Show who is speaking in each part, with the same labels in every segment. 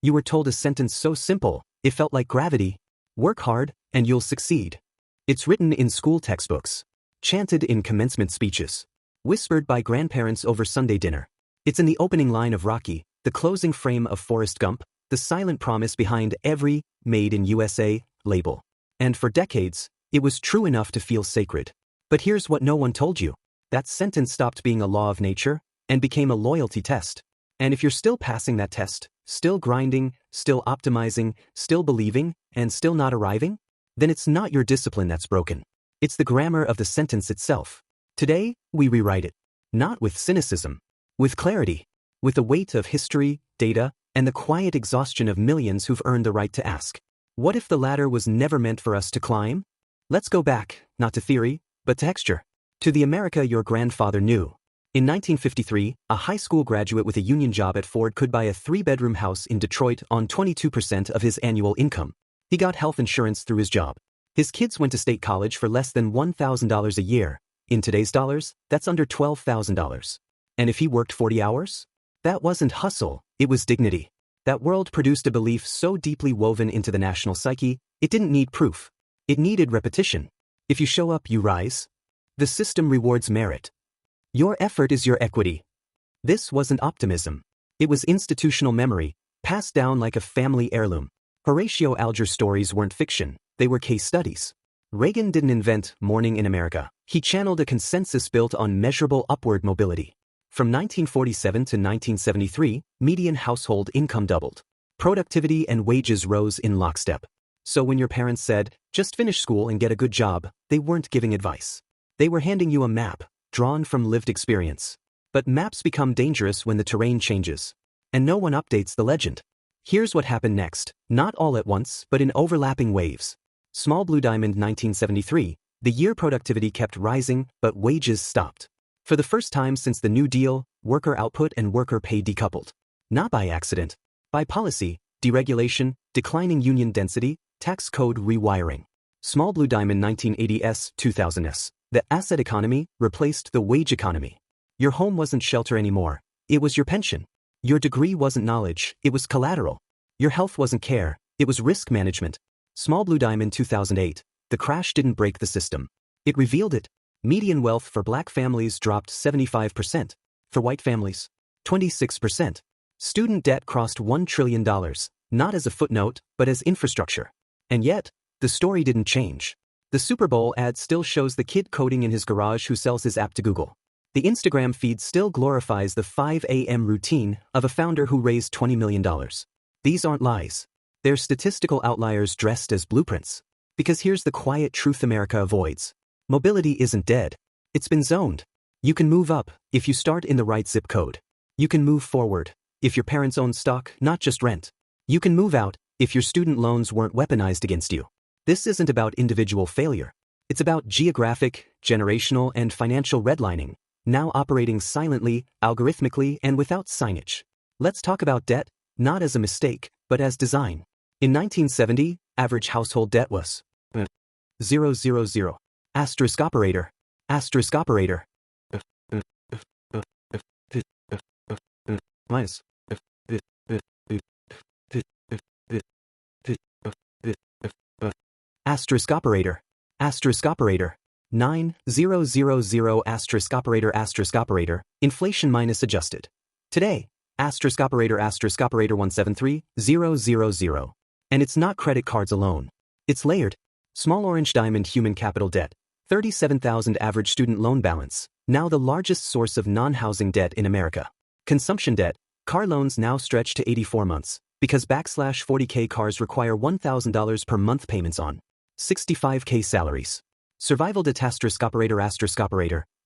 Speaker 1: You were told a sentence so simple, it felt like gravity. Work hard, and you'll succeed. It's written in school textbooks, chanted in commencement speeches, whispered by grandparents over Sunday dinner. It's in the opening line of Rocky, the closing frame of Forrest Gump, the silent promise behind every "Made in USA" label. And for decades, it was true enough to feel sacred. But here's what no one told you. That sentence stopped being a law of nature and became a loyalty test. And if you're still passing that test, still grinding, still optimizing, still believing, and still not arriving, then it's not your discipline that's broken. It's the grammar of the sentence itself. Today, we rewrite it. Not with cynicism, with clarity, with the weight of history, data, and the quiet exhaustion of millions who've earned the right to ask. What if the ladder was never meant for us to climb? Let's go back, not to theory, but to texture. To the America your grandfather knew. In 1953, a high school graduate with a union job at Ford could buy a 3-bedroom house in Detroit on 22% of his annual income. He got health insurance through his job. His kids went to state college for less than $1,000 a year. In today's dollars, that's under $12,000. And if he worked 40 hours? That wasn't hustle, it was dignity. That world produced a belief so deeply woven into the national psyche, it didn't need proof. It needed repetition. If you show up, you rise. The system rewards merit. Your effort is your equity. This wasn't optimism. It was institutional memory, passed down like a family heirloom. Horatio Alger's stories weren't fiction, they were case studies. Reagan didn't invent morning in America. He channeled a consensus built on measurable upward mobility. From 1947 to 1973, median household income doubled. Productivity and wages rose in lockstep. So when your parents said, just finish school and get a good job, they weren't giving advice. They were handing you a map, drawn from lived experience. But maps become dangerous when the terrain changes. And no one updates the legend. Here's what happened next, not all at once, but in overlapping waves. Small Blue Diamond 1973, the year productivity kept rising, but wages stopped. For the first time since the New Deal, worker output and worker pay decoupled. Not by accident. By policy, deregulation, declining union density, tax code rewiring. Small Blue Diamond 1980s, 2000s. The asset economy replaced the wage economy. Your home wasn't shelter anymore. It was your pension. Your degree wasn't knowledge, it was collateral. Your health wasn't care, it was risk management. Small Blue Diamond 2008. The crash didn't break the system. It revealed it. Median wealth for black families dropped 75%. For white families, 26%. Student debt crossed $1 trillion, not as a footnote, but as infrastructure. And yet, the story didn't change. The Super Bowl ad still shows the kid coding in his garage who sells his app to Google. The Instagram feed still glorifies the 5 a.m. routine of a founder who raised $20 million. These aren't lies. They're statistical outliers dressed as blueprints. Because here's the quiet truth America avoids. Mobility isn't dead. It's been zoned. You can move up if you start in the right zip code. You can move forward if your parents own stock, not just rent. You can move out if your student loans weren't weaponized against you. This isn't about individual failure. It's about geographic, generational, and financial redlining, now operating silently, algorithmically, and without signage. Let's talk about debt, not as a mistake, but as design. In 1970, average household debt was 000. Asterisk operator. Asterisk operator. Minus. Asterisk operator. Asterisk operator. 9000 asterisk operator, inflation minus adjusted. Today, asterisk operator 173000. And it's not credit cards alone. It's layered. Small Orange Diamond human capital debt, 37,000 average student loan balance, now the largest source of non-housing debt in America. Consumption debt, car loans now stretch to 84 months, because /40K cars require $1,000 per month payments on 65K salaries. Survival debt asterisk operator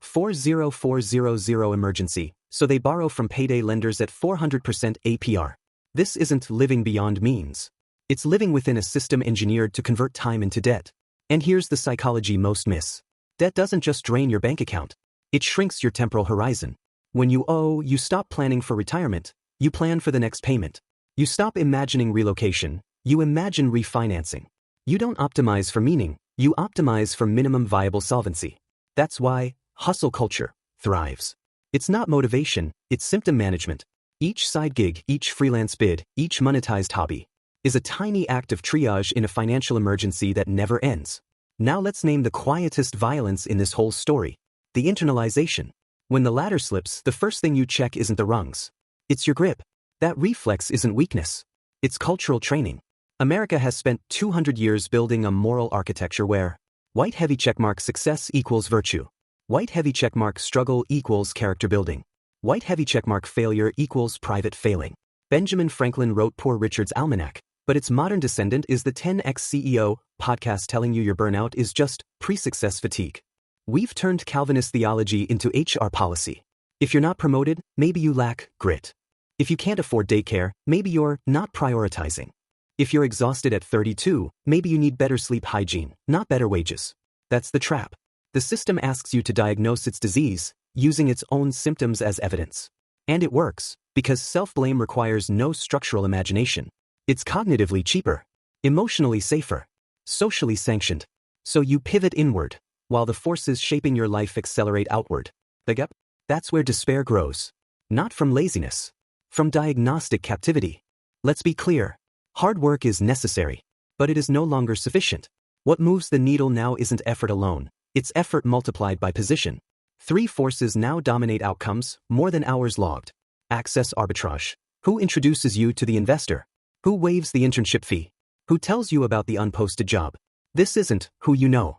Speaker 1: 40400 emergency, so they borrow from payday lenders at 400% APR. This isn't living beyond means. It's living within a system engineered to convert time into debt. And here's the psychology most miss. Debt doesn't just drain your bank account. It shrinks your temporal horizon. When you owe, you stop planning for retirement. You plan for the next payment. You stop imagining relocation. You imagine refinancing. You don't optimize for meaning. You optimize for minimum viable solvency. That's why hustle culture thrives. It's not motivation, it's symptom management. Each side gig, each freelance bid, each monetized hobby is a tiny act of triage in a financial emergency that never ends. Now let's name the quietest violence in this whole story: the internalization. When the ladder slips, the first thing you check isn't the rungs. It's your grip. That reflex isn't weakness. It's cultural training. America has spent 200 years building a moral architecture where white heavy checkmark success equals virtue. White heavy checkmark struggle equals character building. White heavy checkmark failure equals private failing. Benjamin Franklin wrote Poor Richard's Almanac, but its modern descendant is the 10x CEO podcast telling you your burnout is just pre-success fatigue. We've turned Calvinist theology into HR policy. If you're not promoted, maybe you lack grit. If you can't afford daycare, maybe you're not prioritizing. If you're exhausted at 32, maybe you need better sleep hygiene, not better wages. That's the trap. The system asks you to diagnose its disease, using its own symptoms as evidence. And it works, because self-blame requires no structural imagination. It's cognitively cheaper, emotionally safer, socially sanctioned. So you pivot inward, while the forces shaping your life accelerate outward. That's where despair grows. Not from laziness. From diagnostic captivity. Let's be clear. Hard work is necessary, but it is no longer sufficient. What moves the needle now isn't effort alone. It's effort multiplied by position. 3 forces now dominate outcomes more than hours logged. Access arbitrage. Who introduces you to the investor? Who waives the internship fee? Who tells you about the unposted job? This isn't who you know.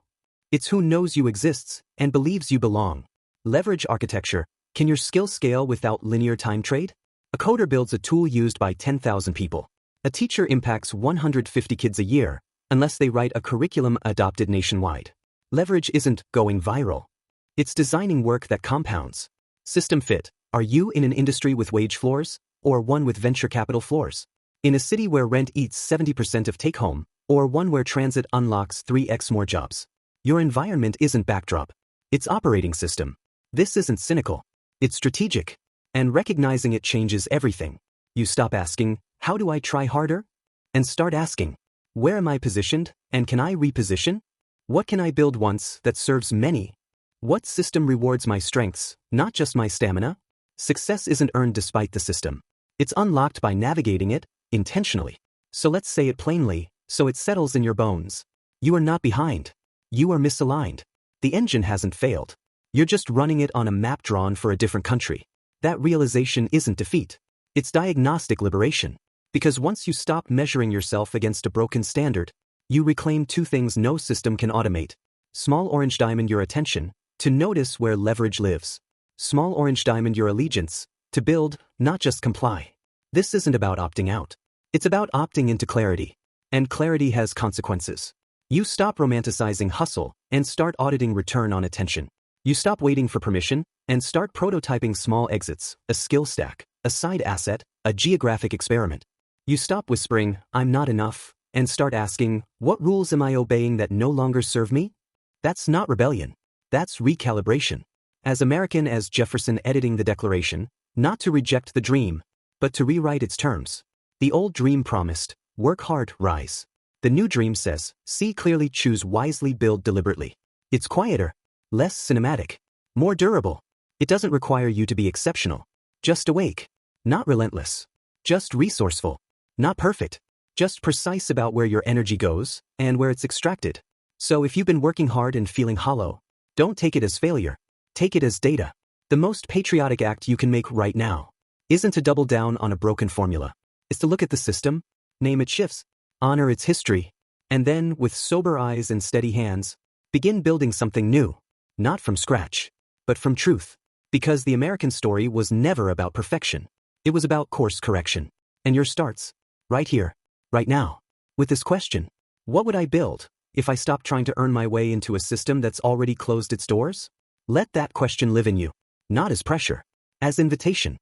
Speaker 1: It's who knows you exists and believes you belong. Leverage architecture. Can your skill scale without linear time trade? A coder builds a tool used by 10,000 people. A teacher impacts 150 kids a year, unless they write a curriculum adopted nationwide. Leverage isn't going viral. It's designing work that compounds. System fit. Are you in an industry with wage floors, or one with venture capital floors? In a city where rent eats 70% of take-home, or one where transit unlocks 3x more jobs? Your environment isn't backdrop. It's operating system. This isn't cynical. It's strategic. And recognizing it changes everything. You stop asking, how do I try harder? And start asking, where am I positioned, and can I reposition? What can I build once that serves many? What system rewards my strengths, not just my stamina? Success isn't earned despite the system. It's unlocked by navigating it, intentionally. So let's say it plainly, so it settles in your bones. You are not behind. You are misaligned. The engine hasn't failed. You're just running it on a map drawn for a different country. That realization isn't defeat. It's diagnostic liberation. Because once you stop measuring yourself against a broken standard, you reclaim 2 things no system can automate. Small orange diamond your attention, to notice where leverage lives. Small orange diamond your allegiance, to build, not just comply. This isn't about opting out. It's about opting into clarity. And clarity has consequences. You stop romanticizing hustle and start auditing return on attention. You stop waiting for permission and start prototyping small exits, a skill stack, a side asset, a geographic experiment. You stop whispering, I'm not enough, and start asking, what rules am I obeying that no longer serve me? That's not rebellion. That's recalibration. As American as Jefferson editing the Declaration, not to reject the dream, but to rewrite its terms. The old dream promised, work hard, rise. The new dream says, see clearly, choose wisely, build deliberately. It's quieter, less cinematic, more durable. It doesn't require you to be exceptional. Just awake. Not relentless. Just resourceful. Not perfect. Just precise about where your energy goes and where it's extracted. So if you've been working hard and feeling hollow, don't take it as failure. Take it as data. The most patriotic act you can make right now isn't to double down on a broken formula. It's to look at the system, name its shifts, honor its history, and then, with sober eyes and steady hands, begin building something new. Not from scratch, but from truth. Because the American story was never about perfection. It was about course correction. And yours starts right here, right now, with this question: what would I build if I stopped trying to earn my way into a system that's already closed its doors? Let that question live in you, not as pressure, as invitation.